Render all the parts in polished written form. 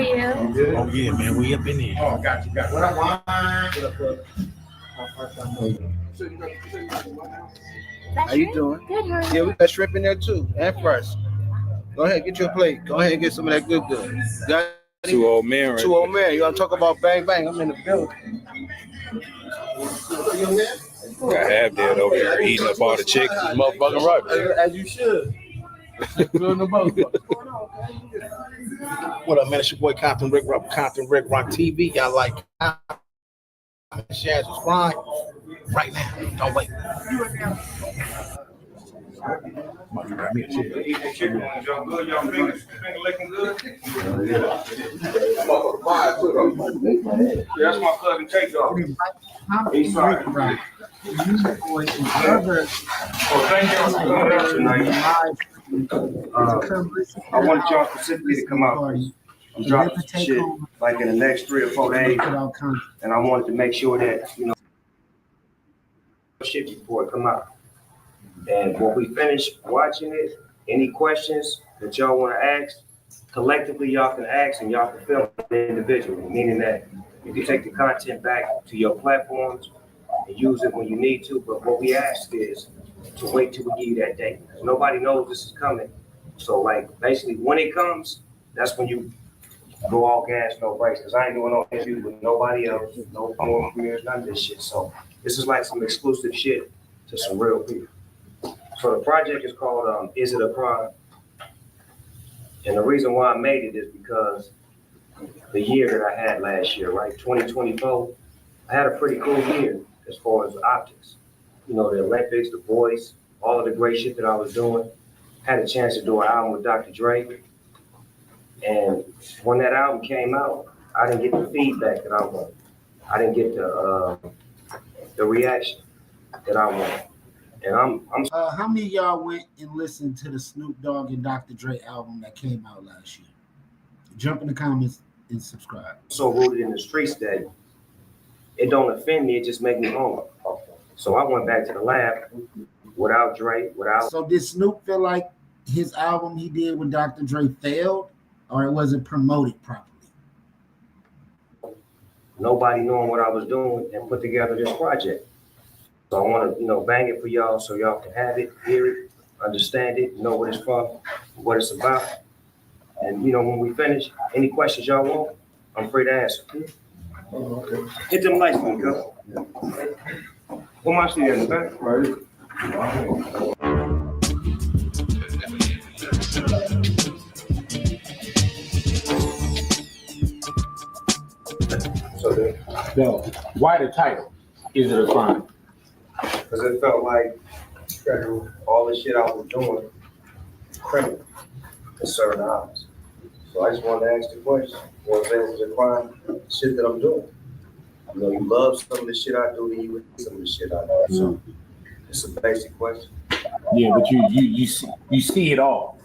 you? Oh yeah, man, we up in here. Oh, got you. What I want? How you doing? Good, how are Yeah, you? we got shrimp in there too, and fresh. Go ahead, get your plate. Go ahead and get some of that good. Got Two old men, right? Two old men. You want to talk about bang bang? I'm in the building. Got half dead over here eating up all the chicken. Motherfucking right. As you should. What up, man? It's your boy Compton Ricc Rock TV. Y'all like, share, subscribe right now. Don't wait. Grab me a chair. Y'all good? Y'all finger licking good? That's my cousin Takeoff. He's sorry. Oh, thank y'all for coming out tonight. I want y'all specifically to come out. I'm dropping some shit like in the next 3 or 4 days, and I wanted to make sure that shit before it come out. And when we finish watching it, any questions that y'all want to ask, collectively y'all can ask and y'all can film it individually, meaning that you can take the content back to your platforms and use it when you need to. But what we ask is to wait till we give you that date. Nobody knows this is coming. So like basically when it comes, that's when you go all gas, no brakes. Cause I ain't doing no interviews with nobody else, no foreign premieres, none of this shit. So this is like some exclusive shit to some real people. So the project is called Is It a Crime? And the reason why I made it is because the year that I had last year, right, 2024, I had a pretty cool year as far as optics. You know, the Olympics, the Voice, all of the great shit that I was doing. Had a chance to do an album with Dr. Dre. And when that album came out, I didn't get the feedback that I wanted. I didn't get the reaction that I wanted. And I'm How many of y'all went and listened to the Snoop Dogg and Dr. Dre album that came out last year? Jump in the comments and subscribe. so rooted in the streets that it don't offend me, it just make me hungry. So I went back to the lab without Dre, without. So did Snoop feel like his album he did with Dr. Dre failed, or it wasn't promoted properly? Nobody knowing what I was doing and put together this project. So I want to, bang it for y'all so y'all can have it, hear it, understand it, know what it's from, what it's about. And, when we finish, any questions y'all want, I'm free to answer. Hit them lights, man, go. Who am I seeing in the back? Right. So why the title? Is it a crime? Because it felt like all the shit I was doing, criminal in certain eyes. So I just wanted to ask the question, was it a crime, shit that I'm doing? You love some of the shit I do, then you hate some of the shit I do. So it's a basic question. Yeah, but you see it all.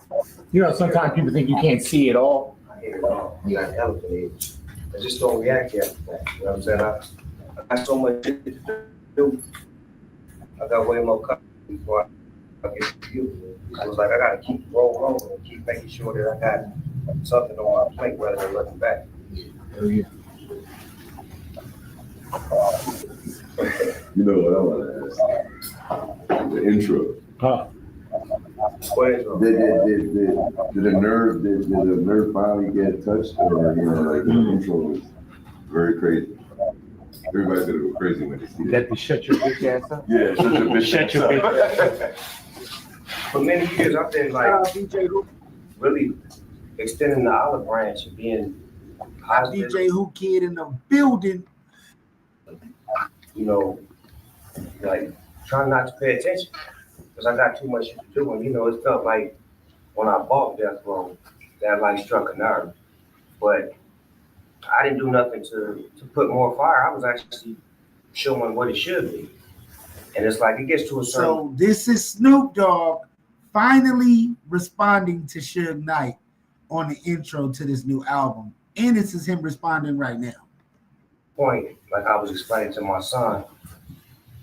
Sometimes people think you can't see it all. I hear it all. You got elephant ears. I just don't react to everything. You know what I'm saying? I got so much shit to do. I got way more coverage before I get to you. I was like, I gotta keep rolling and keep making sure that I got something on my plate rather than looking back. Oh, yeah. You know what I want to ask? The intro. Huh. What is it? Did the nerve finally get touched, or the intro was very crazy? Everybody's gonna go crazy when they see That that. to shut your bitch ass up? Yeah, shut your bitch Shut your bitch ass. For many years, I've been like really extending the olive branch and being positive. DJ Who Kid in the building. Like trying not to pay attention because I got too much to do. And it felt like when I bought Death Row, that like struck a nerve. But I didn't do nothing to put more fire. I was actually showing what it should be. And it's like it gets to a certain. So this is Snoop Dogg finally responding to Suge Knight on the intro to this new album. And this is him responding right now. Point, like I was explaining to my son,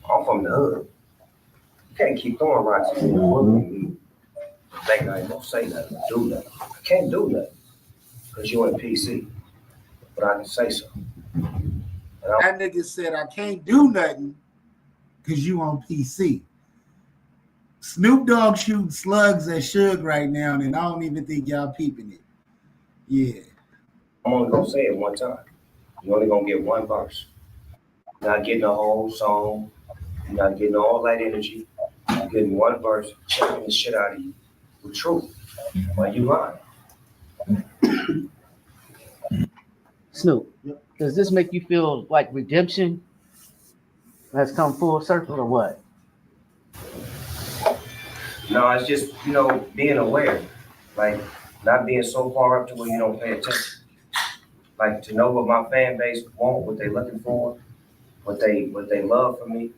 I'm from the hood. You can't keep throwing rocks at me and think I ain't gonna say nothing, do nothing. I can't do nothing because you ain't PC. but I can say so. That nigga said I can't do nothing because you on PC. Snoop Dogg shooting slugs at Suge right now, and I don't even think y'all peeping it. Yeah. I'm only gonna say it one time. You're only gonna get one verse. You're not getting a whole song. You're not getting all that energy. You're getting one verse, choking the shit out of you with truth. Why you lying? Snoop, does this make you feel like redemption has come full circle or what? No, it's just, being aware. Like, not being so far up to where you don't pay attention. Like, to know what my fan base want, what they looking for, what they love from me,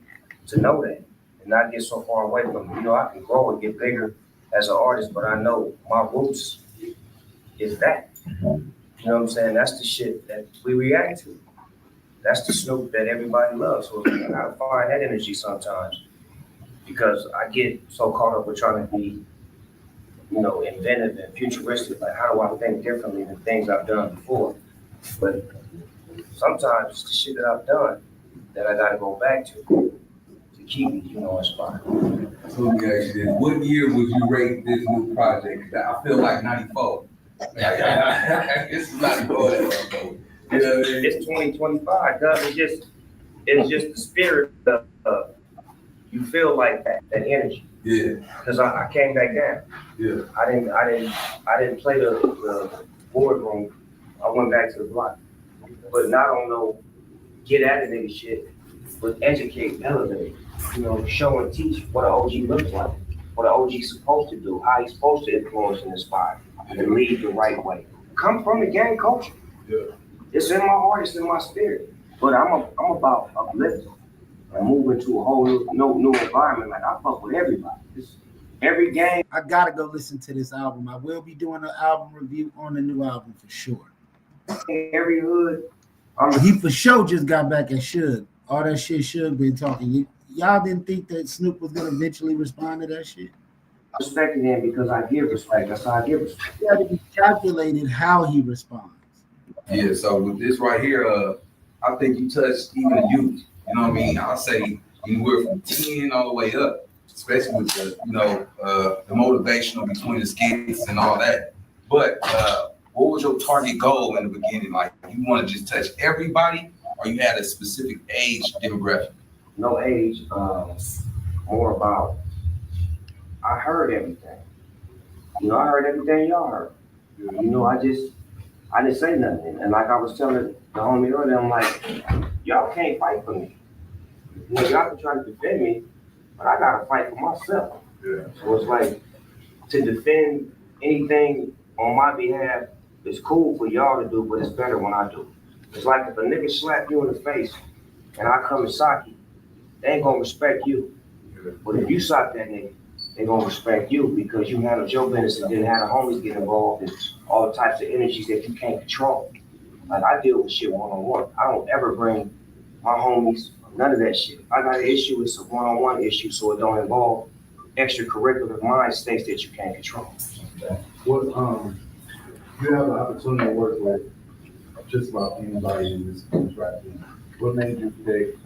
to know that and not get so far away from it. I can grow and get bigger as an artist, but I know my roots is that. You know what I'm saying? That's the shit that we react to. That's the Snoop that everybody loves. So I gotta find that energy sometimes because I get so caught up with trying to be, inventive and futuristic. Like, how do I think differently than things I've done before? But sometimes it's the shit that I've done that I gotta go back to keep me, inspired. So let me ask you this: what year would you rate this new project? I feel like 94. It's 94. It's 2025, cause it's just the spirit of you feel like that energy. Yeah. Cause I came back down. Yeah. I didn't play the boardroom. I went back to the block. But not on no get at it nigga shit, but educate, elevate. Show and teach what an OG looks like, what an OG's supposed to do, how he's supposed to influence and inspire and lead the right way. Come from the gang culture. Yeah. It's in my heart, it's in my spirit. But I'm about uplifting and moving to a whole new environment. Like, I fuck with everybody. Every gang. I gotta go listen to this album. I will be doing an album review on the new album for sure. Every hood. He for sure just got back at Suge. All that shit Suge been talking. Y'all didn't think that Snoop was gonna eventually respond to that shit? I respected him because I give respect. That's how I give respect. It had to be calculated how he responds. Yeah. So with this right here, I think you touched even the youth. You know what I mean? I'll say anywhere from 10 all the way up, especially with the the motivational between the skits and all that. But what was your target goal in the beginning? Like, you want to just touch everybody, or you had a specific age demographic? No age, more about, I heard everything. I heard everything y'all heard. I didn't say nothing. And like I was telling the homie earlier, I'm like, y'all can't fight for me. Y'all can try to defend me, but I gotta fight for myself. Yeah. So it's like, to defend anything on my behalf is cool for y'all to do, but it's better when I do. It's like if a nigga slap you in the face and I come and sock you, they ain't gonna respect you. But if you sock that nigga, they gonna respect you because you handled your business and didn't have the homies get involved in all the types of energies that you can't control. Like, I deal with shit one-on-one. I don't ever bring my homies, none of that shit. If I got an issue, it's a one-on-one issue, so it don't involve extracurricular mind states that you can't control. What you have the opportunity to work with just about anybody in this rap game. What made you pick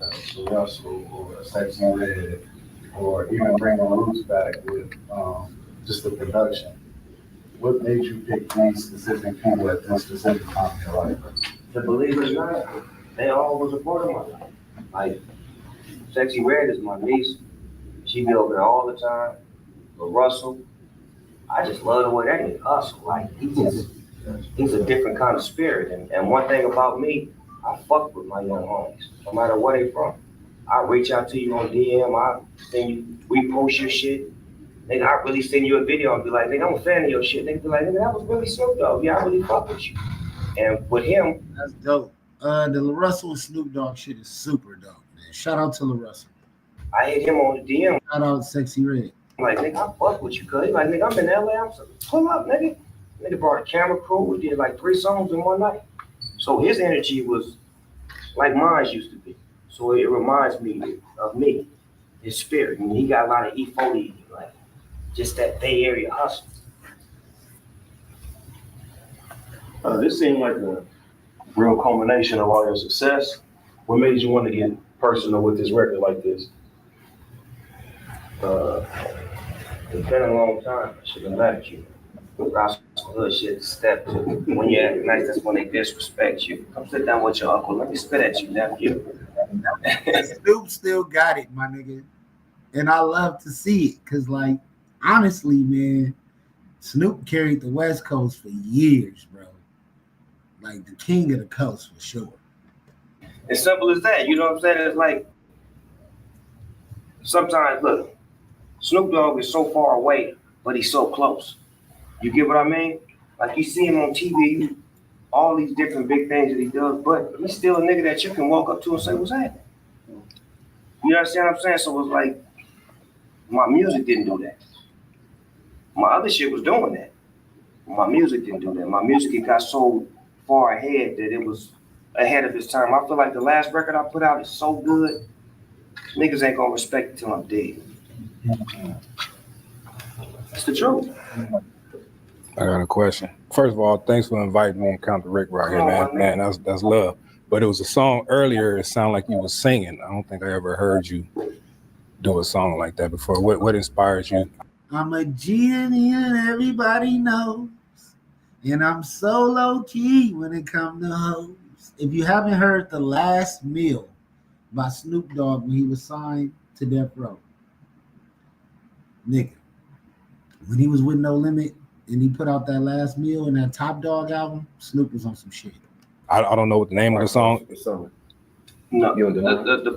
Russell or Sexy Red, or even bring on Roots back with just the production? What made you pick these specific people at this specific time in your life? To believe it or not, they all was a part of my life. Like, Sexy Red is my niece. She be over there all the time. But Russell, I just love the way that nigga hustle. Like, he's a different kind of spirit. And one thing about me, I fuck with my young homies, no matter where they from. I reach out to you on DM, I send you, repost your shit. Nigga, I really send you a video and be like, nigga, I'm a fan of your shit. Nigga be like, nigga, that was really Snoop Dogg. Yeah, I really fuck with you. And with him, That's dope. The La Russell and Snoop Dogg shit is super dope, man. Shout out to La Russell. I hit him on the DM. Shout out Sexy Red. I'm like, nigga, I fuck with you, cuz. He's like, nigga, I'm in LA. I'm like, pull up, nigga. Nigga brought a camera crew. We did like 3 songs in one night. So his energy was like mine used to be. So it reminds me of me, his spirit. And he got a lot of E40, like just that Bay Area hustle. This seemed like real culmination of all your success? What made you want to get personal with this record like this? It's been a long time. I should have met you. Gospel hood shit step to. When you act nice, that's when they disrespect you. Come sit down with your uncle. Let me spit at you, nephew. Snoop still got it, my nigga. And I love to see it. Cause like, honestly, man, Snoop carried the West Coast for years, bro. Like the king of the coast for sure. As simple as that. You know what I'm saying? It's like, sometimes, look, Snoop Dogg is so far away, but he's so close. You get what I mean? Like you see him on TV, all these different big things that he does, but he's still a nigga that you can walk up to and say, what's happening? You understand what I'm saying? So it's like, my music didn't do that. My other shit was doing that. My music didn't do that. My music, it got so far ahead that it was ahead of its time. I feel like the last record I put out is so good, niggas ain't gonna respect it till I'm dead. That's the truth. I got a question. First of all, thanks for inviting me and Compton Ricc right here, man. Man, that's love. But it was a song earlier. It sounded like you was singing. I don't think I ever heard you do a song like that before. What inspires you? I'm a genie and everybody knows. And I'm so low key when it comes to hoes. If you haven't heard The Last Meal by Snoop Dogg when he was signed to Death Row, nigga, when he was with No Limit and he put out that Last Meal and that Top Dog album, Snoop was on some shit. I don't know what the name of the song. No,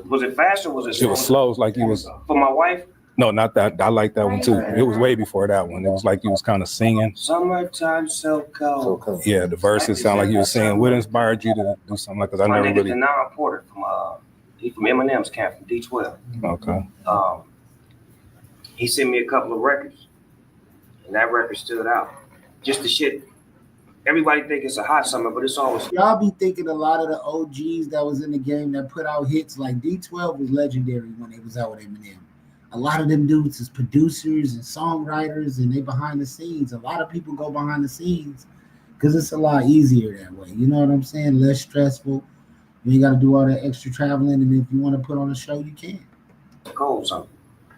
was it fast or was it slow? It was slow. It was like you was. For my wife? No, not that. I like that one too. It was way before that one. It was like you was kind of singing. Summertime so cold. Yeah, the verses sound like you were singing. What inspired you to do something like that? I my never nigga really. Denon Porter from Eminem's camp from D12. Okay. He sent me a couple of records, and that record stood out. Just the shit. Everybody think it's a hot summer, but it's always. Y'all be thinking a lot of the OGs that was in the game that put out hits like D12 was legendary when they was out with Eminem. A lot of them dudes is producers and songwriters, and they behind the scenes. A lot of people go behind the scenes because it's a lot easier that way. You know what I'm saying? Less stressful. You ain't got to do all that extra traveling, and if you want to put on a show, you can. Cold something.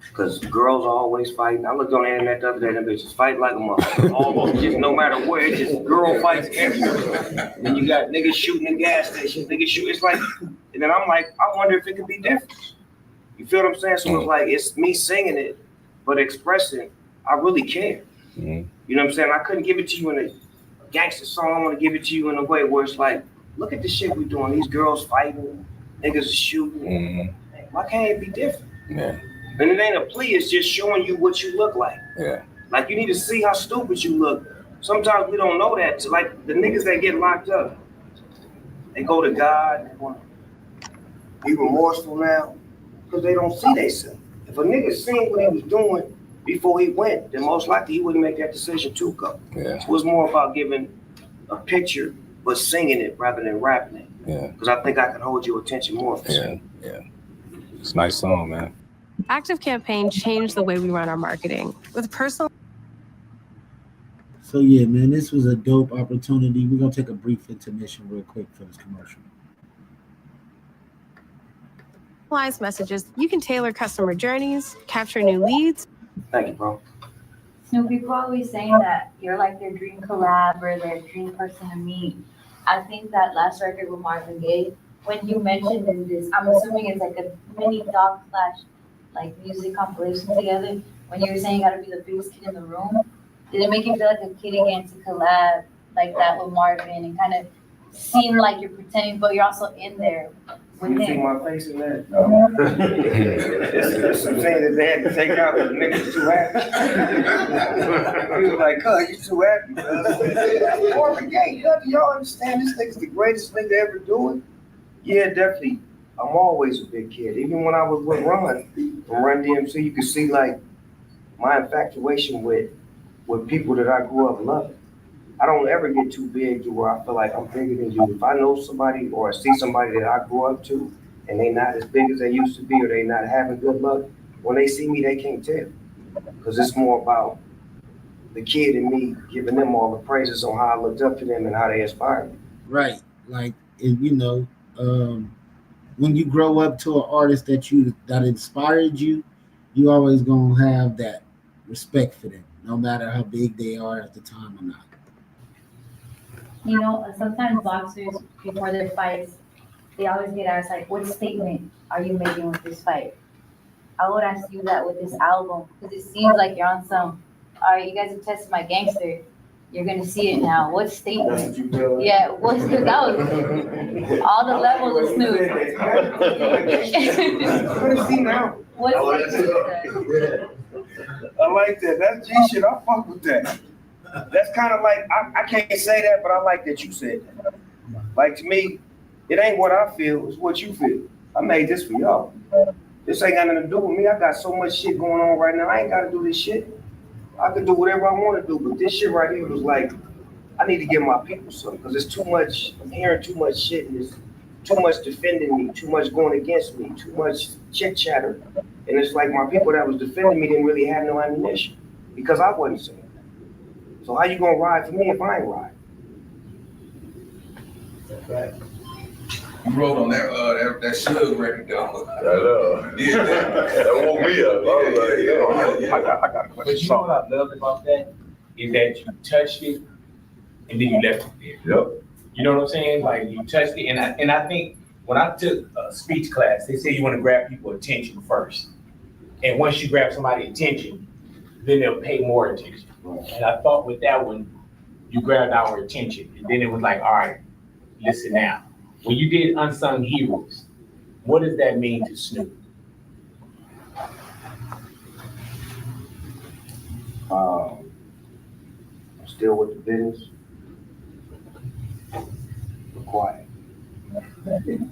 Because girls are always fighting. I looked on the internet the other day, them bitches fight like a motherfucker. Almost just no matter where, it's just girl fights everywhere. And you got niggas shooting in gas stations, niggas shoot. It's like, and then I'm like, I wonder if it could be different. You feel what I'm saying? So it's like, it's me singing it, but expressing, I really care. You know what I'm saying? I couldn't give it to you in a gangster song. I want to give it to you in a way where it's like, look at the shit we're doing. These girls fighting, niggas shooting. Why can't it be different? Yeah. And it ain't a plea, it's just showing you what you look like. Yeah. Like you need to see how stupid you look. Sometimes we don't know that. Like the niggas that get locked up, they go to God, they want to be remorseful now, because they don't see themselves. If a nigga seen what he was doing before he went, then most likely he wouldn't make that decision to go. Yeah. So it's more about giving a picture, but singing it rather than rapping it. Yeah. Because I think I can hold your attention more. Yeah. It's a nice song, man. Active Campaign changed the way we run our marketing with personal. So yeah, man, this was a dope opportunity. We're gonna take a brief intermission real quick for this commercial. Personalized messages. You can tailor customer journeys, capture new leads. Thank you, bro. Snoop, people always saying that you're like their dream collab or their dream person to meet. I think that last record with Marvin Gaye, when you mentioned in this, I'm assuming it's like a mini doc / like music compilation together. When you were saying you gotta be the biggest kid in the room, did it make you feel like a kid again to collab like that with Marvin and kind of seem like you're pretending, but you're also in there with You see him? my face in that? It's some things that they had to take out because the niggas too happy. He was like, "Cuz, you too happy, cuz." Marvin Gaye, y'all understand this nigga's the greatest nigga ever do it? Yeah, definitely. I'm always a big kid. Even when I was with Ron, from Run DMC, you could see like my infatuation with people that I grew up loving. I don't ever get too big to where I feel like I'm bigger than you. If I know somebody or I see somebody that I grew up to and they not as big as they used to be or they not having good luck, when they see me, they can't tell. Because it's more about the kid in me giving them all the praises on how I looked up to them and how they inspired me. Right. Like, when you grow up to an artist that inspired you, you always gonna have that respect for them, no matter how big they are at the time or not. Sometimes boxers, before their fights, they always get asked, like, what statement are you making with this fight? I would ask you that with this album, because it seems like you're on some, all right, you guys have tested my gangster. You're going to see it now. What statement? That's what you feel? Yeah, that was all the levels of Snoop. What statement? I like that. That's G shit. I fuck with that. That's kind of like, I can't say that, but I like that you said that. Like, to me, it ain't what I feel, it's what you feel. I made this for y'all. This ain't got nothing to do with me. I got so much shit going on right now. I ain't got to do this shit. I can do whatever I want to do, but this shit right here was like, I need to give my people something, because it's too much, I'm hearing too much shit, and it's too much defending me, too much going against me, too much chit chatter. And it's like my people that was defending me didn't really have no ammunition, because I wasn't saying that. So how you gonna ride for me if I ain't ride? Right. You wrote on that Suge record though. I know. Yeah, that woke me up. I was like, I got a question. But you know what I love about that is that you touched it and then you left it there. Yep. You know what I'm saying? Like you touched it, and I think when I took a speech class, they say you want to grab people's attention first, and once you grab somebody's attention, then they'll pay more attention. And I thought with that one, you grabbed our attention, and then it was like, all right, listen now. When you did Unsung Heroes, what does that mean to Snoop? I'm still with the business. We're quiet. Can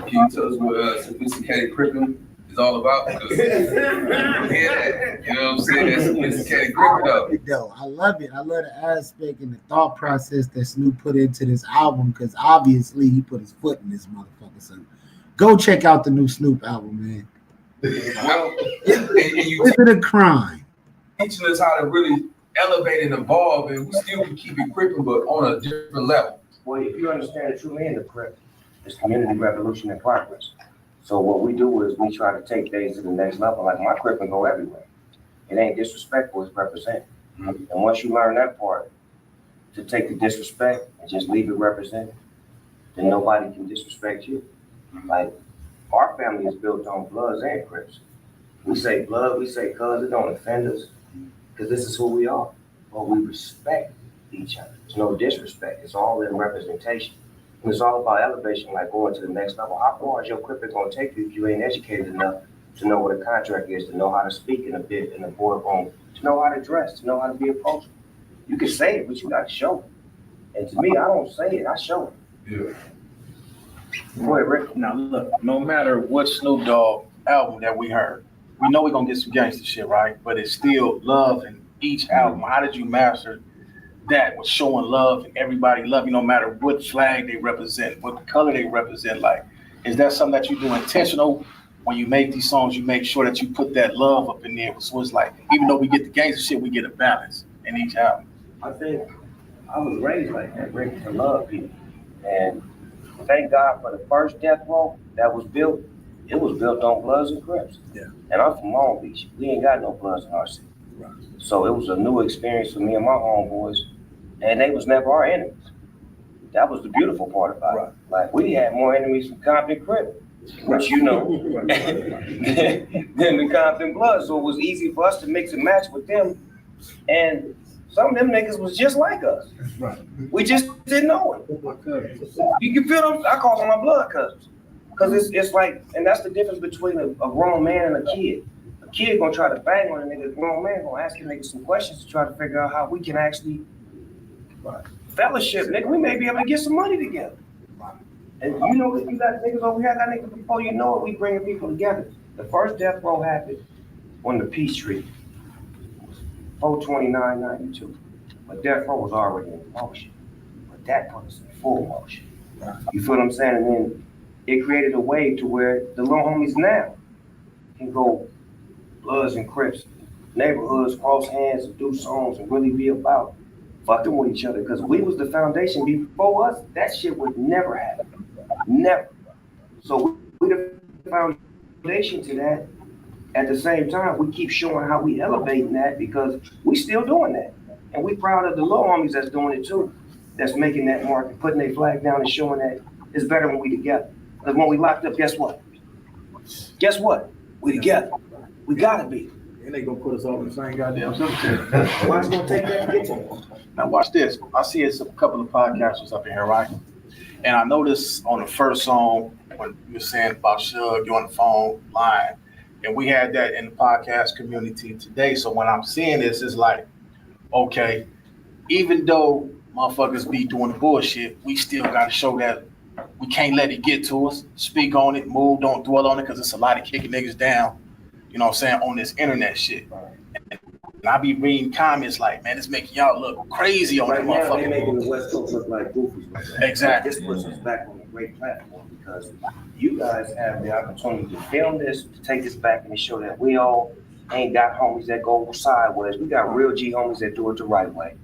you tell us what sophisticated crippling is all about? Because you know what I'm saying? That's sophisticated crippling though. I love it. I love the aspect and the thought process that Snoop put into this album, because obviously he put his foot in this motherfucker. So go check out the new Snoop album, man. Well, Is it a crime? Teaching us how to really elevate and evolve, and we still can keep it crippling, but on a different level. Well, if you understand the true meaning of CRIP, it's community revolution in progress. So what we do is we try to take things to the next level. Like my CRIP can go everywhere. It ain't disrespectful, it's represent. And once you learn that part, to take the disrespect and just leave it represented, then nobody can disrespect you. Like our family is built on Bloods and Crips. We say blood, we say cuz, it don't offend us, because this is who we are. But we respect each other. There's no disrespect. It's all in representation. And it's all about elevation, like going to the next level. How far is your CRIP going to take you if you ain't educated enough to know what a contract is, to know how to speak in a boardroom, to know how to dress, to know how to be approachable? You can say it, but you got to show it. And to me, I don't say it, I show it. Yeah. Go ahead, Rick. Now look, no matter what Snoop Dogg album that we heard, we know we're gonna get some gangster shit, right? But it's still love in each album. How did you master that with showing love and everybody love you, no matter what flag they represent, what color they represent? Like, is that something that you do intentional when you make these songs? You make sure that you put that love up in there. So it's like, even though we get the gangster shit, we get a balance in each album. I think I was raised like that, Rick, to love people. And thank God for the first death row that was built. It was built on Bloods and Crips. Yeah. And I'm from Long Beach. We ain't got no Bloods in our city. Right. So it was a new experience for me and my homeboys. And they was never our enemies. That was the beautiful part about it. Like, we had more enemies from Compton Crip, which you know, than the Compton Bloods. So it was easy for us to mix and match with them. And some of them niggas was just like us. Right. We just didn't know it. You can feel them. I call them my blood cousins. Because it's like, and that's the difference between a grown man and a kid. A kid gonna try to bang on a nigga, a grown man gonna ask a nigga some questions to try to figure out how we can actually fellowship, nigga. We may be able to get some money together. And you know, if you got niggas over here, got niggas before you know it, we bringing people together. The first death row happened on the Peace Treaty, 4/29/92. But death row was already in motion. But that put us in full motion. You feel what I'm saying? And then it created a way to where the little homies now can go Bloods and Crips, neighborhoods, cross hands and do songs and really be about fucking with each other because we was the foundation. Before us, that shit would never happen. Never. So we the foundation to that. At the same time, we keep showing how we elevating that because we still doing that. And we proud of the little homies that's doing it too. That's making that mark and putting their flag down and showing that it's better when we together. Because when we locked up, guess what? Guess what? We together. We gotta be. And they gonna put us all in the same goddamn cemetery. Why it's gonna take that to get to them? Now watch this. I see it's a couple of podcasters up in here, right? And I noticed on the first song when you were saying about Suge, you on the phone line, and we had that in the podcast community today. So when I'm seeing this, it's like, okay, even though motherfuckers be doing the bullshit, we still gotta show that we can't let it get to us. Speak on it, move, don't dwell on it, because it's a lot of kicking niggas down, you know what I'm saying, on this internet shit. And I be reading comments like, man, it's making y'all look crazy on Right that now, motherfucker. they making the West Coast look like goofies. Right now. Exactly. This puts us back on a great platform because you guys have the opportunity to film this, to take this back and to show that we all ain't got homies that go sideways. We got real G homies that do it the right way.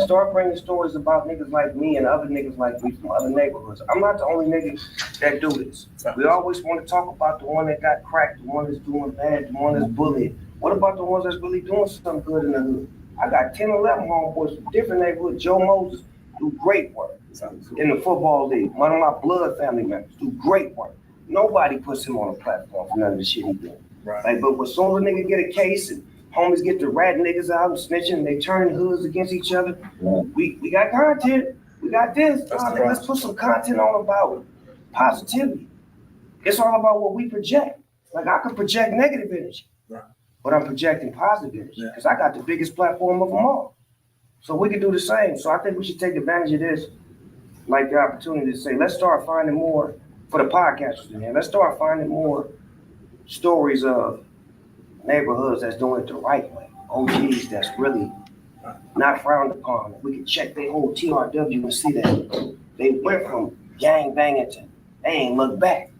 Start bringing stories about niggas like me and other niggas like me from other neighborhoods. I'm not the only nigga that do this. We always want to talk about the one that got cracked, the one that's doing bad, the one that's bullied. What about the ones that's really doing something good in the hood? I got 10, 11 homeboys from different neighborhoods. Joe Moses do great work in the football league. One of my blood family members do great work. Nobody puts him on a platform for none of the shit he did. Right. Like, but when soon as a nigga get a case and homies get the rat niggas out and snitching, and they turn hoods against each other, we got content. We got this. Nigga, let's put some content on about positivity. It's all about what we project. Like, I can project negative energy, but I'm projecting positive energy because I got the biggest platform of them all. So we can do the same. So I think we should take advantage of this, like the opportunity to say, let's start finding more for the podcasters in here. Let's start finding more stories of neighborhoods that's doing it the right way. OGs that's really not frowned upon. We can check their whole TRW and see that they went from gang banging to they ain't look back.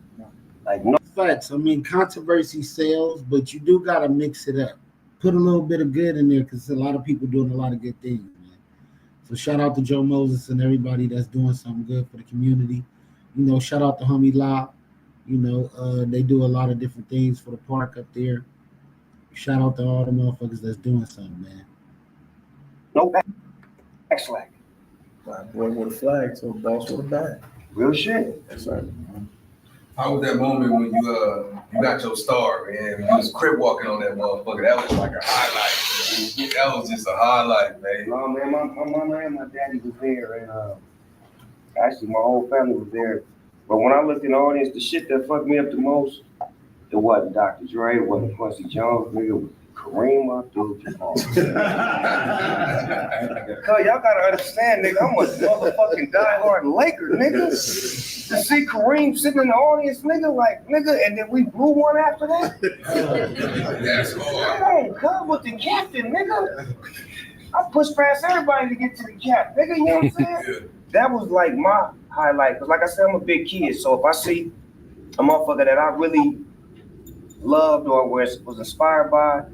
Like no facts. I mean, controversy sells, but you do gotta mix it up. Put a little bit of good in there because a lot of people doing a lot of good things, man. So shout out to Joe Moses and everybody that's doing something good for the community. You know, shout out to homie La. You know, they do a lot of different things for the park up there. Shout out to all the motherfuckers that's doing something, man. No backslack. Boy with a flag, so boss with a bag. Real shit. That's right. How was that moment when you got your star, man? When you was crib walking on that motherfucker? That was like a highlight. That was just a highlight, man. No, man, my mama and my daddy was there, and actually my whole family was there. But when I looked in the audience, the shit that fucked me up the most, it wasn't Dr. Dre, it wasn't Quincy Jones, nigga, it was Kareem Abdul-Jabbar. Cause y'all gotta understand, nigga, I'm a motherfucking diehard Laker, nigga. To see Kareem sitting in the audience, nigga, and then we blew one after that. That's hard. Come on, come with the captain, nigga. I pushed past everybody to get to the cap, nigga, you know what I'm saying? Yeah. That was like my highlight, cause like I said, I'm a big kid, so if I see a motherfucker that I really loved or was inspired by,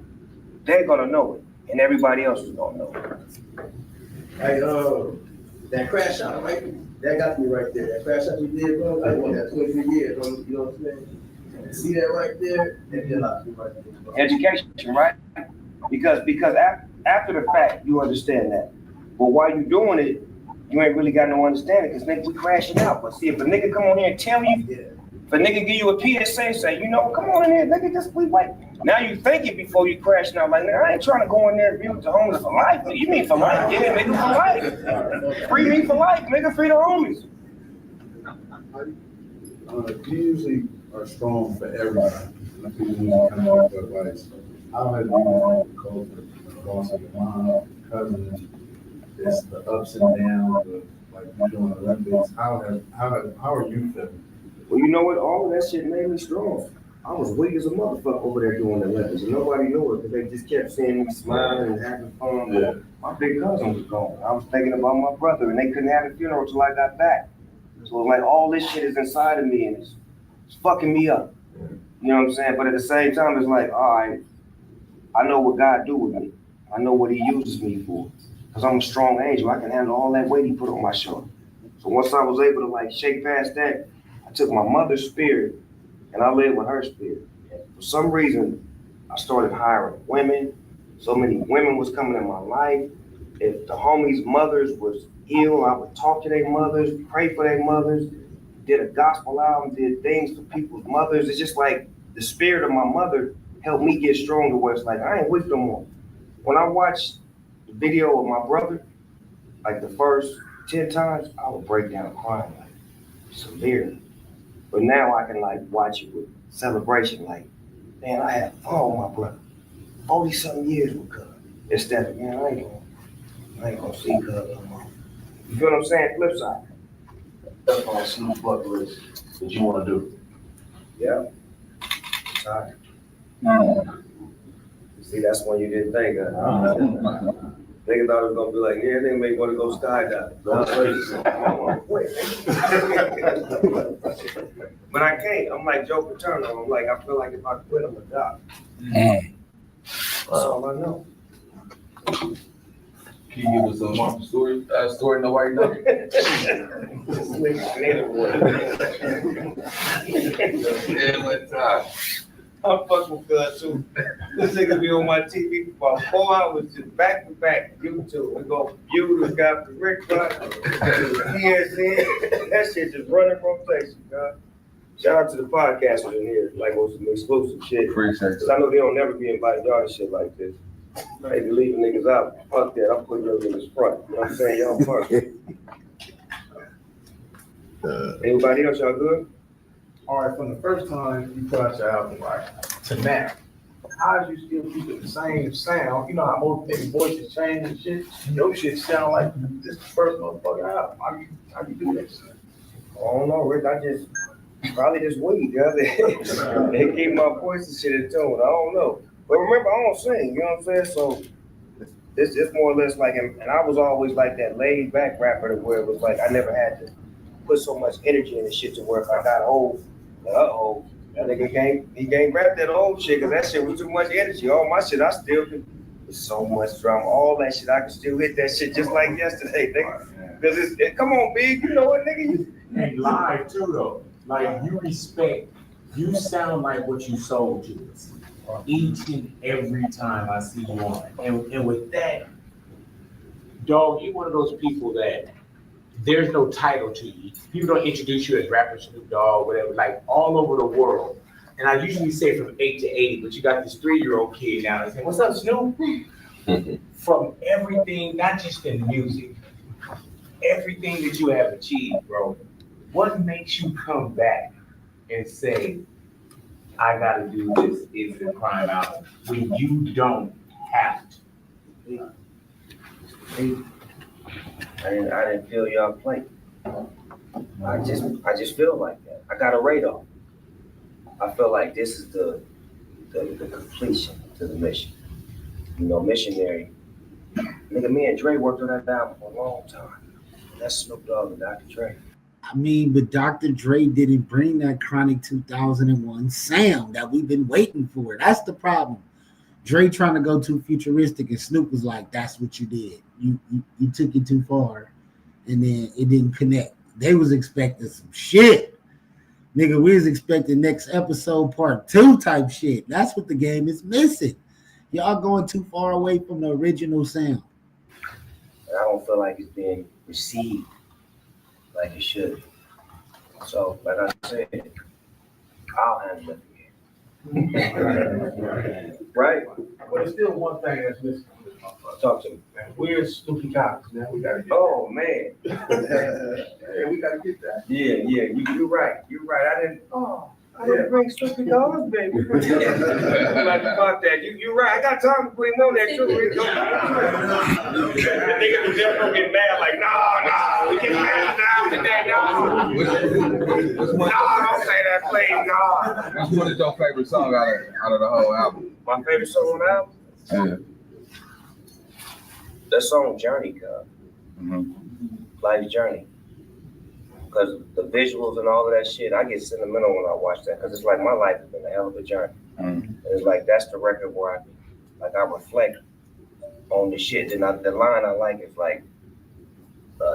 they're gonna know it, and everybody else is gonna know it. Hey, that crash out, right? That got me right there. That crash out you did, bro. I won that 23 years, bro. You know what I'm saying? See that right there? That did lots right there. Education, right? Because after the fact, you understand that. But while you're doing it, you ain't really got no understanding because nigga, we crashing out. But see, if a nigga come on here and tell you, if a nigga give you a PSA, say, you know, come on in here, nigga, just we wait. Now you think it before you crashing out. Like, nigga, I ain't trying to go in there and be with the homies for life. You mean for life? Yeah, nigga, for life. Free me for life, nigga, free the homies. You usually are strong for everybody. People usually come out with advice. How have you been coping with the loss of your mom, cousins? It's the ups and downs of like you doing Olympics. How are you feeling? Well, you know what? All of that shit made me strong. I was weak as a motherfucker over there doing the Olympics, and nobody knew it because they just kept seeing me smiling and having fun. Yeah. My big cousin was gone. I was thinking about my brother, and they couldn't have a funeral till I got back. So it's like all this shit is inside of me, and it's fucking me up. You know what I'm saying? But at the same time, it's like, all right, I know what God do with me. I know what He uses me for. Because I'm a strong angel. I can handle all that weight he put on my shoulder. So once I was able to like shake past that, I took my mother's spirit and I lived with her spirit. And for some reason, I started hiring women. So many women was coming in my life. If the homies' mothers was ill, I would talk to their mothers, pray for their mothers, did a gospel album, did things for people's mothers. It's just like the spirit of my mother helped me get stronger where it's like, I ain't weak no more. When I watched the video of my brother, like the first 10 times, I would break down crying like severely. But now I can like watch it with celebration, like, man, I had fun with my brother. 40-something years with Cub. Instead of, man, I ain't gonna see Cub no more. You feel what I'm saying? Flip side. That's on Snoop bucket list that you wanna do. Yeah. Sorry. See, that's one you didn't think of. Nigga thought it was gonna be like, yeah, they may want to go skydiving. But I can't. I'm like Joe Paterno. I'm like, I feel like if I quit, I'm gonna die. That's all I know. Can you give us a monster story? Story in the white note? This nigga Yeah, what time? I'm fucking with God too. This nigga be on my TV for about 4 hours, just back to back. YouTube. We go view the guy from Ricc. That shit just running from places, God. Shout out to the podcasters in here, like on some exclusive shit. Appreciate it. Cause I know they don't never be invited y'all to shit like this. They be leaving niggas out. Fuck that. I'm putting your niggas front. You know what I'm saying? Y'all fuck. Anybody else, y'all good? All right, from the first time you put out your album, right, to now, how do you still keep it the same sound? You know how most niggas' voices change and shit? Your shit sound like this is the first motherfucking album. How you do that shit? I don't know, Rick. I just probably just weed, yeah. They keep my voice and shit in tune. I don't know. But remember, I don't sing, you know what I'm saying? So it's more or less like, and I was always like that laid back rapper where it was like I never had to put so much energy in the shit to where if I got old, that nigga can't rap that old shit because that shit was too much energy. All my shit, I still can. There's so much drama, all that shit, I can still hit that shit just like yesterday, nigga. Because come on, big, you know what, nigga? And live too, though. Like, you sound like what you sold to us each and every time I see you on. And with that, Dogg, you're one of those people that there's no title to you. People don't introduce you as rapper Snoop Dogg, whatever, like all over the world. And I usually say from 8 to 80, but you got this 3-year-old kid now and saying, what's up, Snoop? From everything, not just in music, everything that you have achieved, bro, what makes you come back and say, I gotta do this Is It a Crime album when you don't have to? I didn't feel y'all play. I just feel like that. I got a radar. I feel like this is the completion to the mission. You know, missionary. Nigga, me and Dre worked on that album for a long time. That's Snoop Dogg and Dr. Dre. I mean, but Dr. Dre didn't bring that Chronic 2001 sound that we've been waiting for. That's the problem. Dre trying to go too futuristic, and Snoop was like, "That's what you did. You took it too far, and then it didn't connect." They was expecting some shit, nigga. We was expecting next episode part 2 type shit. That's what the game is missing. Y'all going too far away from the original sound. And I don't feel like it's being received like it should. So, like I said, I'll handle it. Right? But there's still one thing that's missing from this motherfucker. Talk to me. Where's Snoopy Cops, man? We gotta get Oh, man. Yeah, we gotta get that. Yeah, you're right. You're right. I didn't bring Snoopy Dogs, baby. Like, fuck that. You're right. I got time to put him on that too. The niggas definitely get mad, like, nah, we get mad now today, no. No, don't say that, please, no. What is your favorite song out of the whole album? My favorite song on the album? Yeah. That song, Journey, cuz. Life's Journey. Because the visuals and all of that shit, I get sentimental when I watch that. Because it's like my life has been a hell of a journey. And it's like, that's the record where I reflect on the shit. And the line I like is like,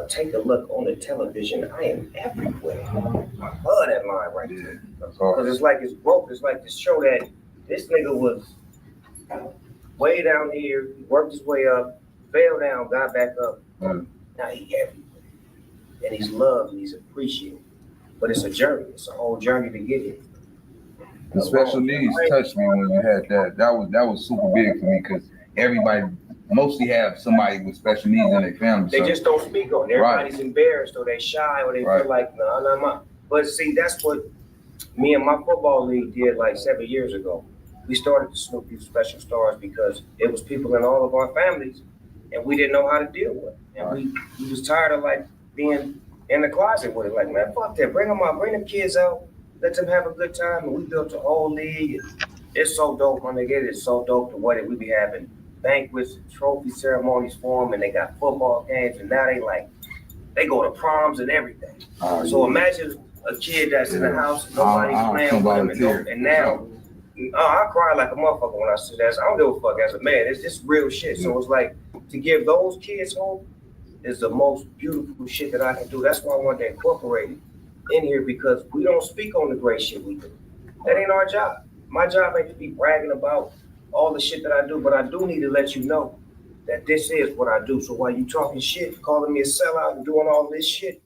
take a look on the television. I am everywhere. I love that line right there. Because it's like it's broke. It's like to show that this nigga was way down here, he worked his way up, fell down, got back up. Now he everywhere. And he's loved and he's appreciated. But it's a journey. It's a whole journey to get here. The special needs touched me when you had that. That was super big for me because everybody mostly have somebody with special needs in their family. They just don't speak on it. Everybody's embarrassed or they shy or they feel like, no. But see, that's what me and my football league did like 7 years ago. We started the Snoop Youth Special Stars because it was people in all of our families and we didn't know how to deal with it. And we was tired of like being in the closet with it. Like, man, fuck that. Bring them out, bring them kids out, let them have a good time. And we built a whole league. It's so dope, my nigga. It's so dope the way that we be having banquets, trophy ceremonies for them, and they got football games, and now they go to proms and everything. So imagine a kid that's in the house, nobody's playing with them, and now I cry like a motherfucker when I see that. I don't give a fuck as a man. It's just real shit. So it's like to give those kids hope is the most beautiful shit that I can do. That's why I want to incorporate it in here because we don't speak on the great shit we do. That ain't our job. My job ain't to be bragging about all the shit that I do, but I do need to let you know that this is what I do. So while you talking shit, calling me a sellout and doing all this shit,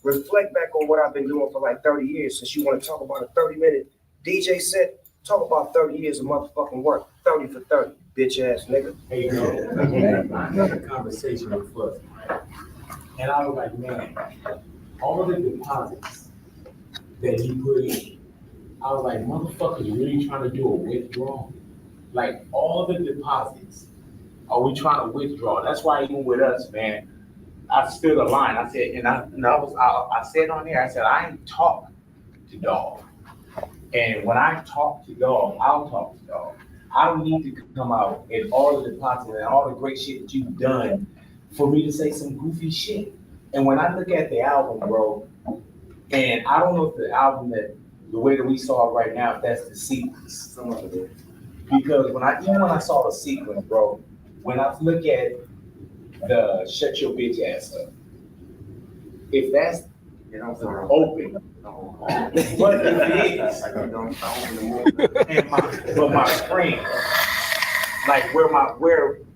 reflect back on what I've been doing for like 30 years. Since you want to talk about a 30-minute DJ set, talk about 30 years of motherfucking work. 30 for 30, bitch ass nigga. Hey, I had a conversation with Fuzzy, and I was like, man, all the deposits that he put in, I was like, motherfuckers really trying to do a withdrawal? Like all the deposits, are we trying to withdraw? That's why even with us, man, I stood a line. I said, I said on there, I said, I ain't talk to Dogg. And when I talk to Dogg, I'll talk to Dogg. I don't need to come out and all the deposits and all the great shit that you've done for me to say some goofy shit. And when I look at the album, bro, and I don't know if the album that the way that we saw it right now, if that's the sequence. Because even when I saw the sequence, bro, when I look at the shut your bitch ass up, if that's open, but it is, but my friend, like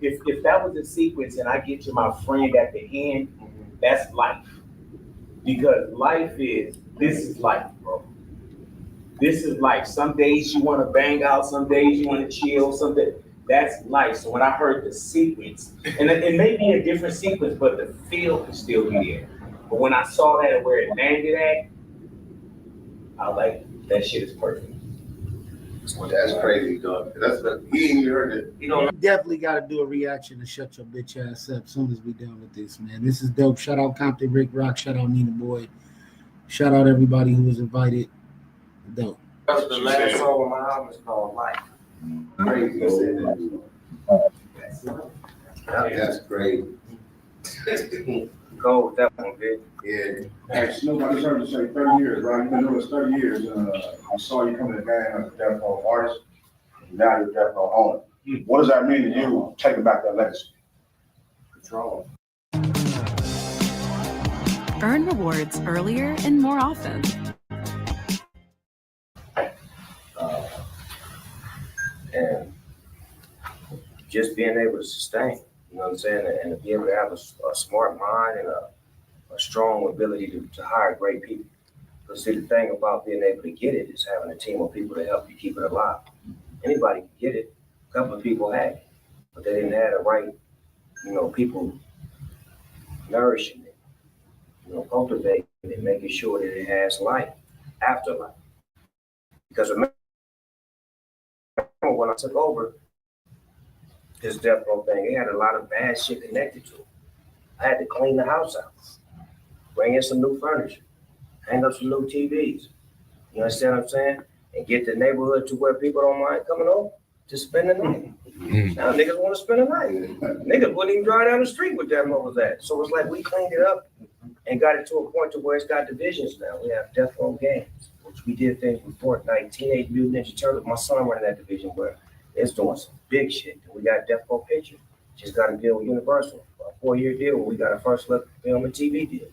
if that was the sequence and I get to my friend at the end, that's life. Because this is life, bro. This is life. Some days you want to bang out, some days you want to chill, that's life. So when I heard the sequence, and it may be a different sequence, but the feel can still be there. But when I saw that and where it landed at, I was like, that shit is perfect. Well, that's crazy, dog. He ain't even heard it. You definitely got to do a reaction to shut your bitch ass up as soon as we done with this, man. This is dope. Shout out Compton, Ricc, Rock. Shout out Nina Boy. Shout out everybody who was invited. Dope. That's the last song on my album is called Life. Crazy. That's great. Go with that one, bitch. Yeah. Hey, Snoop, I just heard you say 30 years, right? You've been doing this 30 years. I saw you come to the game as a Death Row artist. Now you're a Death Row owner. What does that mean to you, taking back that legacy? Control. Earn rewards earlier and more often. And just being able to sustain, you know what I'm saying, and to be able to have a smart mind and a strong ability to hire great people. Because see, the thing about being able to get it is having a team of people to help you keep it alive. Anybody can get it. A couple of people had it, but they didn't have the right, people nourishing it, cultivating it, making sure that it has life after life. Because remember when I took over this Death Row thing, it had a lot of bad shit connected to it. I had to clean the house out, bring in some new furniture, hang up some new TVs. You understand what I'm saying? And get the neighborhood to where people don't mind coming over to spend the night. Now niggas want to spend the night. Niggas wouldn't even drive down the street with that was at. So it's like we cleaned it up and got it to a point to where it's got divisions now. We have Death Row Games, which we did things with Fortnite, Teenage Mutant Ninja Turtles. My son running that division where it's doing some big shit. We got Death Row Pictures. Just got a deal with Universal, a 4-year deal where we got a first look film and TV deal.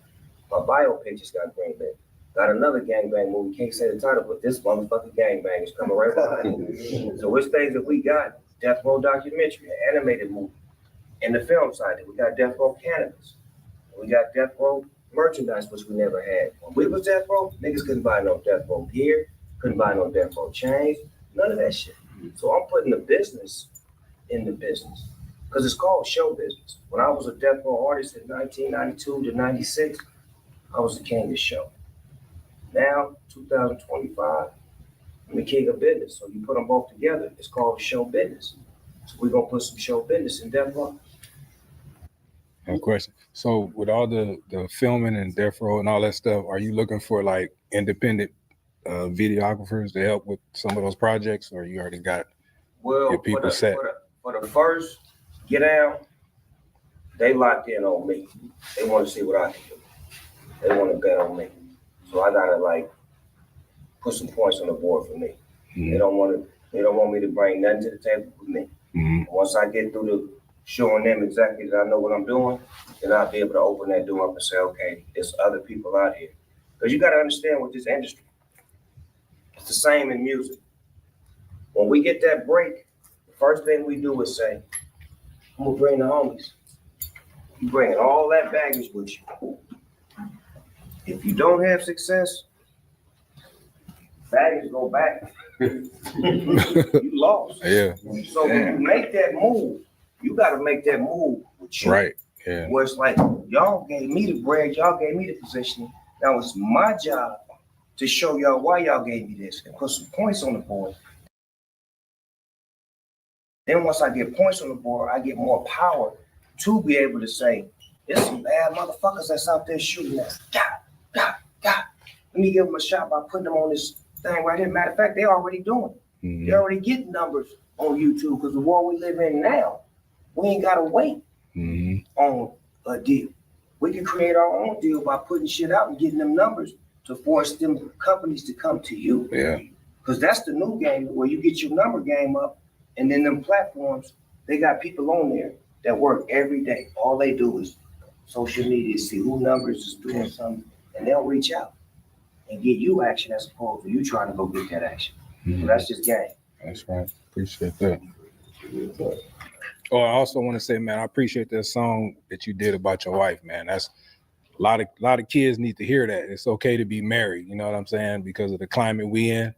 My biopic just got greenlit. Got another gangbang movie, can't say the title, but this motherfucking gangbang is coming right behind it. So it's things that we got, Death Row documentary, an animated movie. In the film side, we got Death Row cannabis. We got Death Row merchandise, which we never had. When we was Death Row, niggas couldn't buy no Death Row gear, couldn't buy no Death Row chains, none of that shit. So I'm putting the business in the business, because it's called show business. When I was a Death Row artist in 1992 to 96, I was the king of show. Now, 2025, I'm the king of business. So you put them both together, it's called show business. So we're gonna put some show business in Death Row. No question. So with all the filming and Death Row and all that stuff, are you looking for like independent videographers to help with some of those projects, or you already got your people set? For the first get down, they locked in on me. They want to see what I can do. They want to bet on me. So I gotta like put some points on the board for me. They don't want me to bring nothing to the table with me. Once I get through the showing them exactly that I know what I'm doing, then I'll be able to open that door up and say, okay, there's other people out here. Because you gotta understand with this industry, it's the same in music. When we get that break, the first thing we do is say, I'm gonna bring the homies. You bringing all that baggage with you. If you don't have success, baggage go back. You lost. Yeah. So when you make that move, you gotta make that move with you. Right. Yeah. Where it's like, y'all gave me the bread, y'all gave me the position. Now it's my job to show y'all why y'all gave me this and put some points on the board. Then once I get points on the board, I get more power to be able to say, there's some bad motherfuckers that's out there shooting us. Let me give them a shot by putting them on this thing right here. Matter of fact, they already doing it. They already get numbers on YouTube, because the world we live in now, we ain't gotta wait on a deal. We can create our own deal by putting shit out and getting them numbers to force them companies to come to you. Yeah. Because that's the new game, where you get your number game up, and then them platforms, they got people on there that work every day. All they do is social media, see who numbers is doing something, and they'll reach out and get you action as opposed to you trying to go get that action. So that's just game. That's right. Appreciate that. Oh, I also want to say, man, I appreciate that song that you did about your wife, man. That's a lot of kids need to hear that. It's okay to be married, you know what I'm saying? Because of the climate we in, it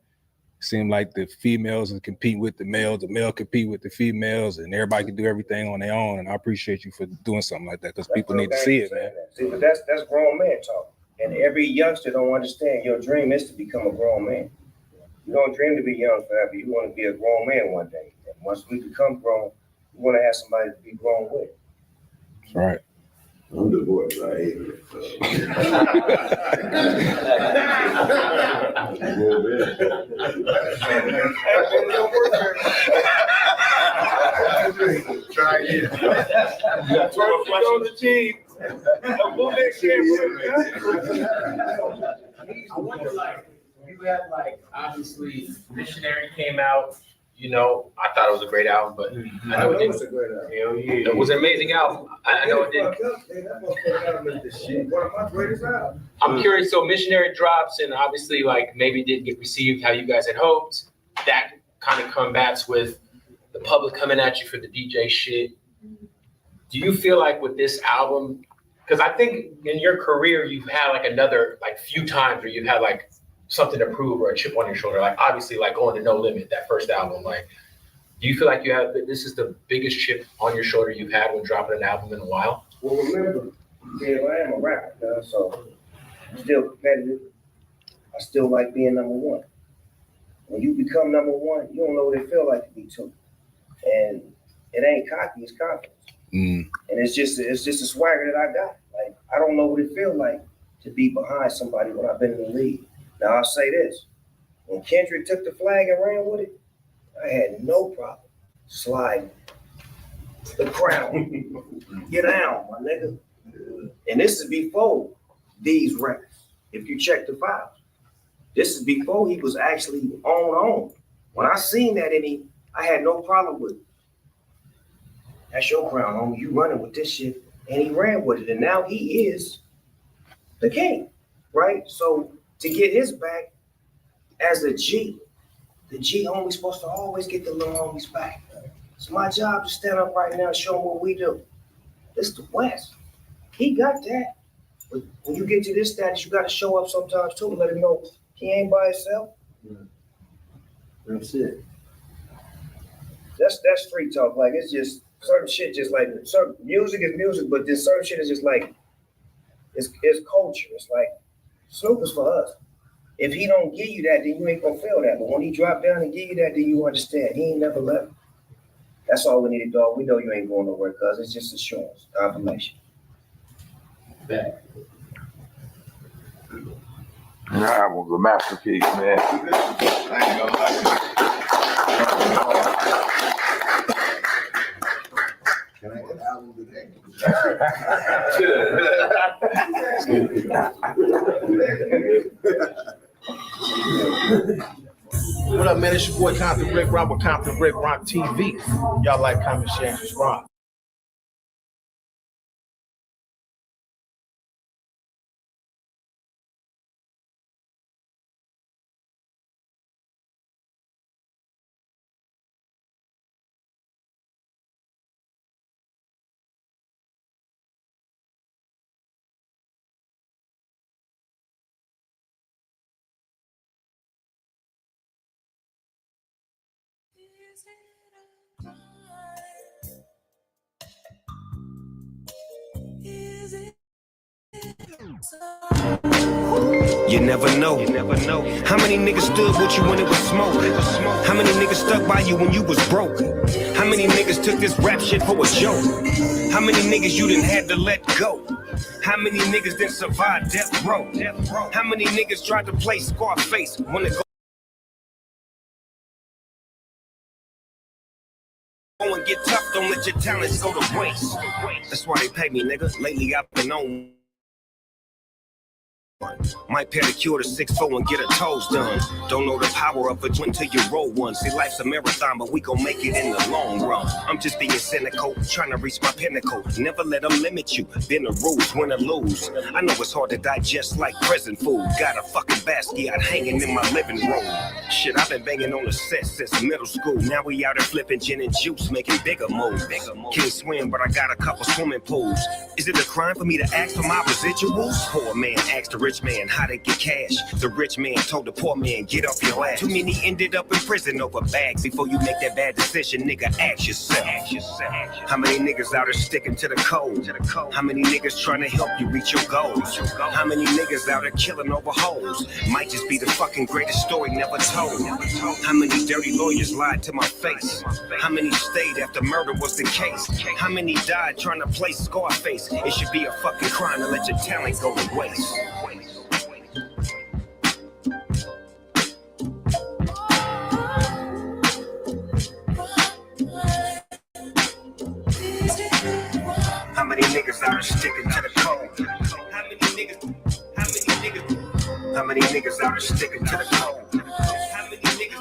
seems like the females are competing with the males, the male compete with the females, and everybody can do everything on their own. And I appreciate you for doing something like that, because people need to see it, man. See, but that's grown man talk. And every youngster don't understand your dream is to become a grown man. You don't dream to be young forever. You want to be a grown man one day. And once we become grown, we want to have somebody to be grown with. That's right. I'm divorced. I hate it. Try again. First you go to the team. I wonder, like, you had, like, obviously, Missionary came out. You know, I thought it was a great album, but I know it didn't. Hell yeah. It was an amazing album. I know it didn't. One of my greatest albums. I'm curious, so Missionary drops, and obviously, like, maybe didn't get received how you guys had hoped. That kind of combats with the public coming at you for the DJ shit. Do you feel like with this album, because I think in your career, you've had like another, like few times where you've had like something to prove or a chip on your shoulder, like obviously like going to No Limit, that first album, like, do you feel like this is the biggest chip on your shoulder you've had when dropping an album in a while? Well, remember, I am a rapper, so I'm still competitive. I still like being number one. When you become number one, you don't know what it feels like to be two. And it ain't cocky, it's confidence. And it's just a swagger that I got. Like, I don't know what it feels like to be behind somebody when I've been in the league. Now, I'll say this. When Kendrick took the flag and ran with it, I had no problem sliding the crown. Get down, my nigga. And this is before these records. If you check the files, this is before he was actually on. When I seen that in him, I had no problem with it. That's your crown, homie. You running with this shit. And he ran with it. And now he is the king, right? So to get his back as a G, the G homie's supposed to always get the little homies back. It's my job to stand up right now and show them what we do. This is the West. He got that. But when you get to this status, you got to show up sometimes too and let him know he ain't by himself. That's it. That's street talk. Like, it's just certain shit, just like certain music is music, but this certain shit is just like it's culture. It's like Snoop is for us. If he don't give you that, then you ain't gonna feel that. But when he drop down and give you that, then you understand. He ain't never left. That's all we needed, dog. We know you ain't going nowhere, cuz it's just assurance, confirmation. Back. That was a masterpiece, man. I ain't gonna lie. Can I get an album today? What up, man? It's your boy Compton Ricc Rock with Compton Ricc Rock TV. Y'all like, comment, share, and subscribe. You never know. How many niggas stood with you when it was smoke? How many niggas stuck by you when you was broke? How many niggas took this rap shit for a joke? How many niggas you done had to let go? How many niggas didn't survive death row? How many niggas tried to play Scarface when it go and get tough, don't let your talents go to waste. That's why they pay me, nigga. Lately I've been on. Might pedicure the 6'4" and get her toes done. Don't know the power of a twin till you roll one. See, life's a marathon, but we gon' make it in the long run. I'm just being cynical, trying to reach my pinnacle. Never let them limit you. Been the rules, win or lose. I know it's hard to digest like prison food. Got a fucking Basquiat hanging in my living room. Shit, I've been banging on the set since middle school. Now we out here flipping gin and juice, making bigger moves. Can't swim, but I got a couple swimming pools. Is it a crime for me to ask for my residuals? Poor man asked the rich man how to get cash. The rich man told the poor man, get off your ass. Too many ended up in prison over bags. Before you make that bad decision, nigga, ask yourself. How many niggas out here sticking to the code? How many niggas trying to help you reach your goals? How many niggas out here killing over hoes? Might just be the fucking greatest story never told. How many dirty lawyers lied to my face? How many stayed after murder was the case? How many died trying to play Scarface? It should be a fucking crime to let your talent go to waste. How many niggas out here sticking to the code? How many niggas out here sticking to the code? How many niggas?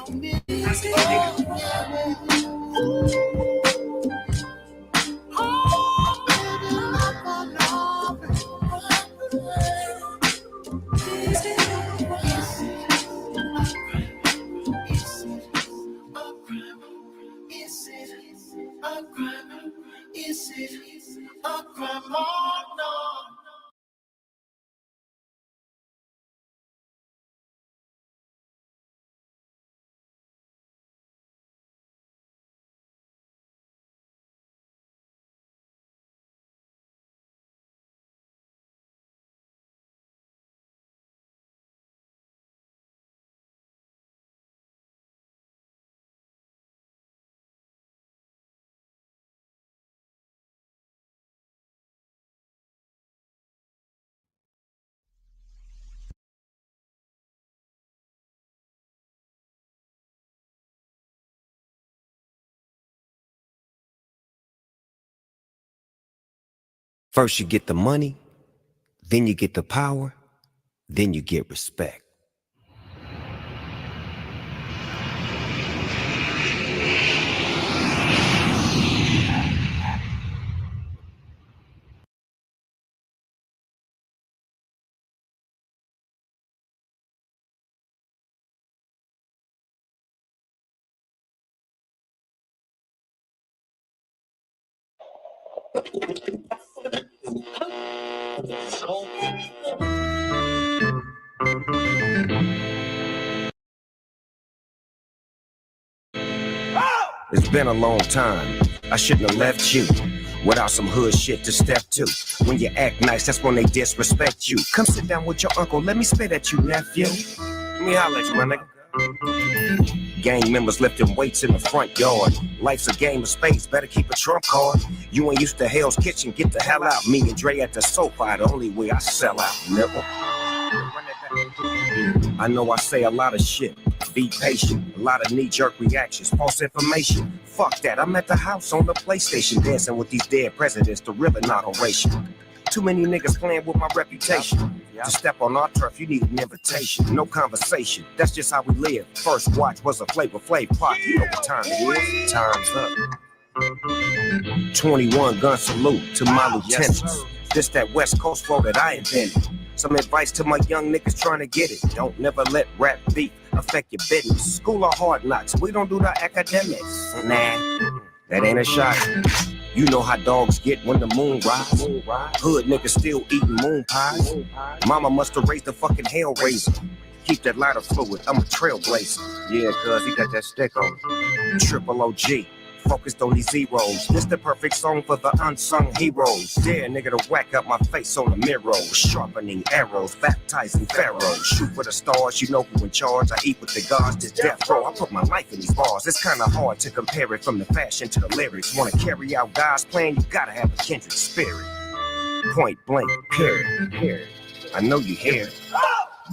First you get the money, then you get the power, then you get respect. It's been a long time. I shouldn't have left you without some hood shit to step to. When you act nice, that's when they disrespect you. Come sit down with your uncle, let me spit at you, nephew. Let me holler at you, my nigga. Gang members lifting weights in the front yard. Life's a game of spades, better keep a trump card. You ain't used to Hell's Kitchen, get the hell out. Me and Dre at the sofa, the only way I sell out, nigga. I know I say a lot of shit. Be patient, a lot of knee-jerk reactions, false information. Fuck that, I'm at the house on the PlayStation, dancing with these dead presidents, the real inauguration. Too many niggas playing with my reputation. To step on our turf, you need an invitation. No conversation, that's just how we live. First watch was a Flavor Flav pop, you know what time it is. Time's up. 21 gun salute to my lieutenants. This that West Coast flow that I invented. Some advice to my young niggas trying to get it. Don't never let rap beef affect your business. School of hard knocks, we don't do the academics. Nah, that ain't a shot. You know how dogs get when the moon rise. Hood niggas still eating moon pies. Mama must have raised the fucking hellraiser. Keep that lighter fluid, I'm a trailblazer. Yeah, cuz he got that stick on. Triple OG. Focused on these zeros. This the perfect song for the unsung heroes. Dare nigga to whack up my face on the mirror. Sharpening arrows, baptizing pharaohs. Shoot for the stars, you know who in charge. I eat with the gods, this death row. I put my life in these bars. It's kinda hard to compare it from the fashion to the lyrics. Wanna carry out God's plan, you gotta have a kindred spirit. Point blank, period. I know you hear it.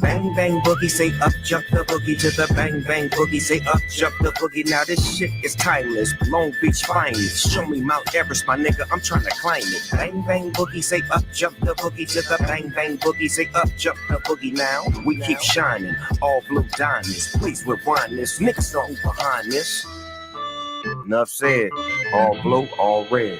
Bang bang boogie, say up jump the boogie to the bang bang boogie, say up jump the boogie. Now this shit is timeless. Long Beach finest. Show me Mount Everest, my nigga, I'm trying to climb it. Bang bang boogie, say up jump the boogie to the bang bang boogie, say up jump the boogie. Now we keep shining, all blue diamonds. Please rewind this, niggas know who behind this. Enough said, all blue, all red.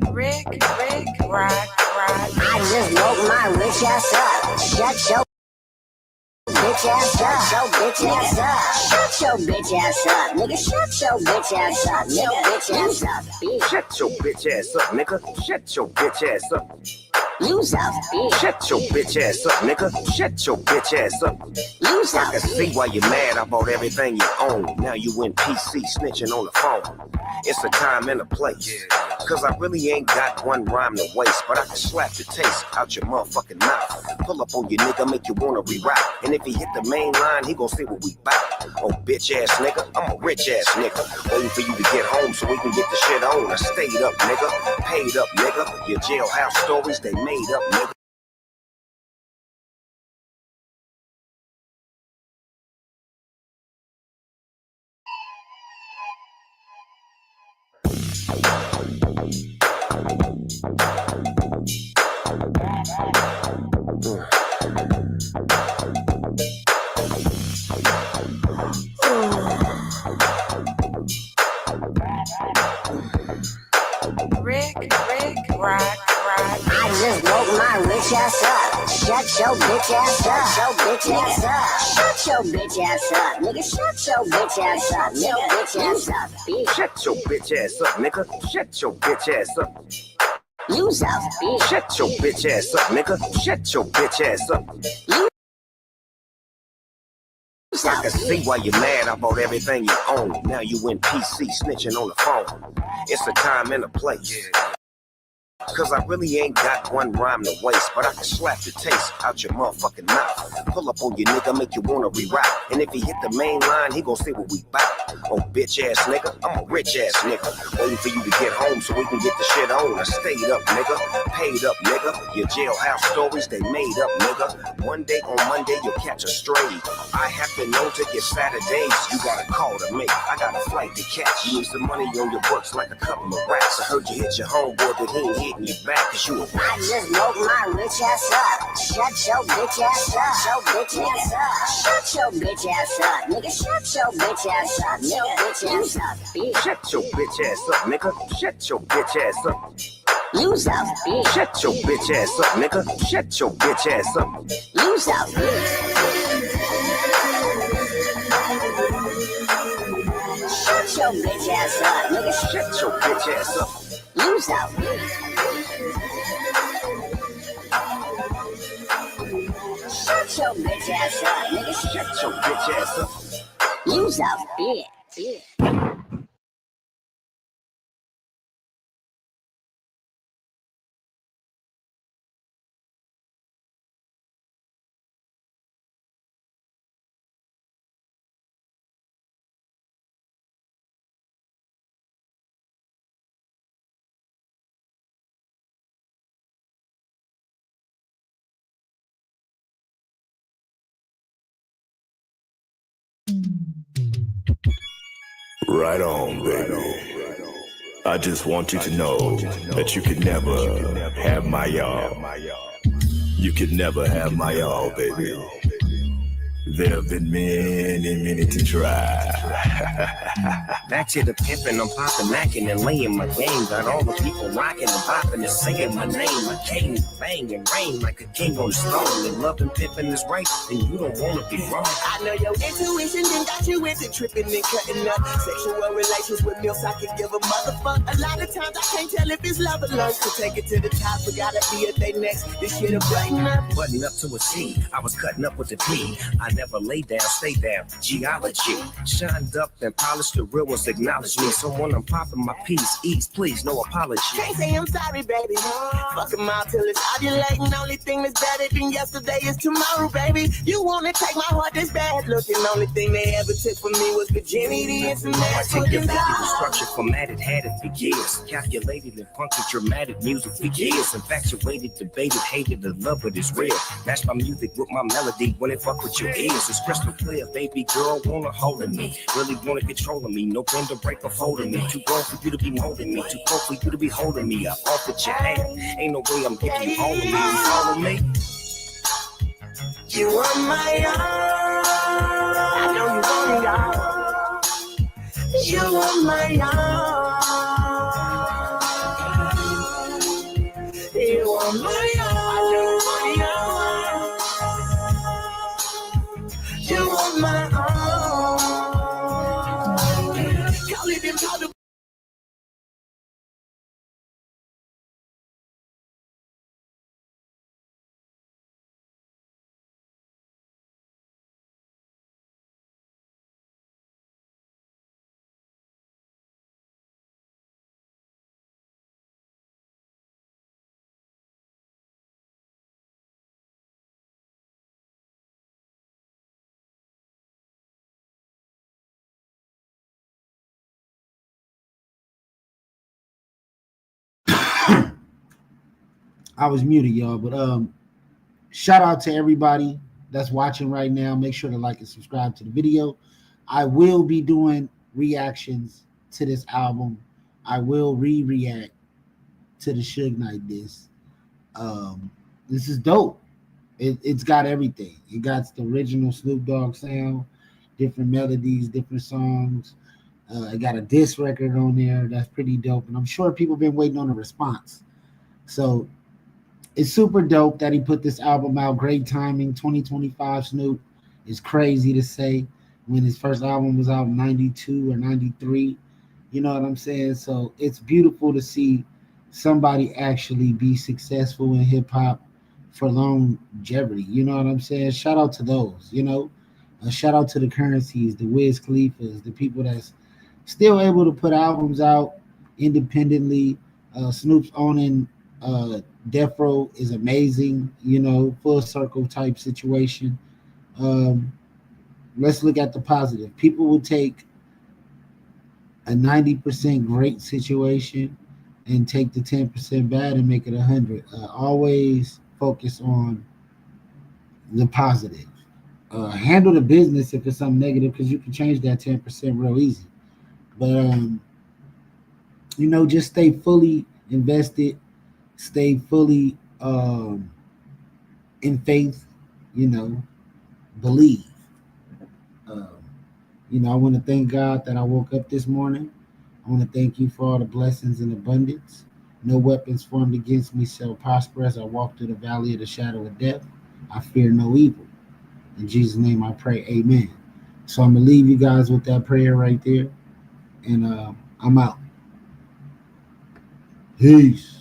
Ricc, rock. I just woke my rich ass up. Shut your bitch ass up. Shut your bitch ass up. Shut your bitch ass up, nigga. Shut your bitch ass up, nigga. Bitch ass up, bitch. Shut your bitch ass up, nigga. Shut your bitch ass up. Use up, bitch. Shut your bitch ass up, nigga. Shut your bitch ass up. Use up, I can see why you're mad. I bought everything you own. Now you in PC snitching on the phone. It's a time and a place. Cause I really ain't got one rhyme to waste, but I can slap the taste out your motherfucking mouth. Pull up on your nigga, make you wanna reroute. And if he hit the main line, he gon' say what we bout. Oh, bitch ass nigga, I'm a rich ass nigga. Waiting for you to get home so we can get the shit on. I stayed up, nigga. Paid up, nigga. Your jailhouse stories, they made up, nigga. Ricc, rock. I just woke my rich ass up. Shut your bitch ass up. Shut your bitch ass up. Shut your bitch ass up, nigga. Shut your bitch ass up, nigga. Bitch ass up, bitch. Shut your bitch ass up, nigga. Shut your bitch ass up. Use up, bitch. Shut your bitch ass up, nigga. Shut your bitch ass up. I can see why you're mad. I bought everything you own. Now you in PC snitching on the phone. It's a time and a place. Cause I really ain't got one rhyme to waste, but I can slap the taste out your motherfucking mouth. Pull up on your nigga, make you wanna reroute. And if he hit the main line, he gon' say what we bout. Oh, bitch ass nigga, I'm a rich ass nigga. Waiting for you to get home so we can get the shit on. I stayed up, nigga, paid up, nigga. Your jailhouse stories, they made up, nigga. One day on Monday, you'll catch a stray. I have been known to get Saturdays. You got a call to make, I got a flight to catch. You need some money on your books like a couple of rats. I heard you hit your homeboy, but he ain't hitting you back cause you a I just woke my rich ass up. Shut your bitch ass up. Shut your bitch ass up. Shut your bitch ass up. Nigga, shut your bitch ass up. Nigga, bitch ass up. Bitch. Shut your bitch ass up, nigga. Shut your bitch ass up. Use up, bitch. Shut your bitch ass up, nigga. Shut your bitch ass up. Use up, bitch. Shut your bitch ass up. Nigga, shut your bitch ass up. Use up, bitch. Shut your bitch ass up. Nigga, shut your bitch ass up. Use up, bitch. Right on, baby. I just want you to know that you could never have my all. You could never have my all, baby. There have been many to try. Back to the pimpin', I'm poppin', mackin' and layin' my game. Got all the people rockin' and poppin' and singin' my name. I came to bang and rain like a king on the throne. And loving pimpin' is right, then you don't wanna be wrong. I know your intuition then got you into tripping and cutting up. Sexual relations with meals, I can give a motherfuck. A lot of times I can't tell if it's love or lust. To take it to the top, but gotta be at they next. This shit a button up. Button up to a C, I was cutting up with the P. I never lay down, stay down. Geology, shined up and polished, the real ones acknowledge me. So when I'm popping my piece, ease, please, no apology. Can't say I'm sorry, baby. Fuck them out till it's ovulating. Only thing that's better than yesterday is tomorrow, baby. You wanna take my heart that's bad looking. Only thing they ever took from me was virginity and some ass. I take your video structure, formatted, had it for years. Calculated and funky, dramatic music for years. Infatuated, debated, hated, the love of this real. Match my music with my melody when it fuck with your ears. It's crystal clear, baby girl wanna hold me. Really wanna control me, no pen to break or folding me. Too grown for you to be molding me, too cold for you to be holding me. I offered your hand, ain't no way I'm giving you all of me. You follow me? You are my all. I know you want it all. You are my all. You are my all. I know you want it all. You are my all. Call it impossible. I was muted, y'all, but shout out to everybody that's watching right now. Make sure to like and subscribe to the video. I will be doing reactions to this album. I will react to the Suge Knight disc. This is dope. It's got everything. It got the original Snoop Dogg sound, different melodies, different songs. It got a disc record on there that's pretty dope, and I'm sure people have been waiting on a response. So it's super dope that he put this album out. Great timing. 2025 Snoop is crazy to say when his first album was out in 92 or 93. You know what I'm saying? So it's beautiful to see somebody actually be successful in hip hop for longevity. You know what I'm saying? Shout out to those, shout out to the Currencies, the Wiz Khalifa's, the people that's still able to put albums out independently. Snoop's owning Death Row is amazing, you know, full circle type situation. Um, let's look at the positive. People will take a 90% great situation and take the 10% bad and make it 100. Always focus on the positive. Handle the business if it's something negative because you can change that 10% real easy. But you know, just stay fully invested, stay fully in faith, you know, believe. Um, you know, I want to thank God that I woke up this morning. I want to thank you for all the blessings and abundance. No weapons formed against me shall prosper as I walk through the valley of the shadow of death. I fear no evil. In Jesus' name I pray, amen. So I'm going to leave you guys with that prayer right there. And I'm out. Peace.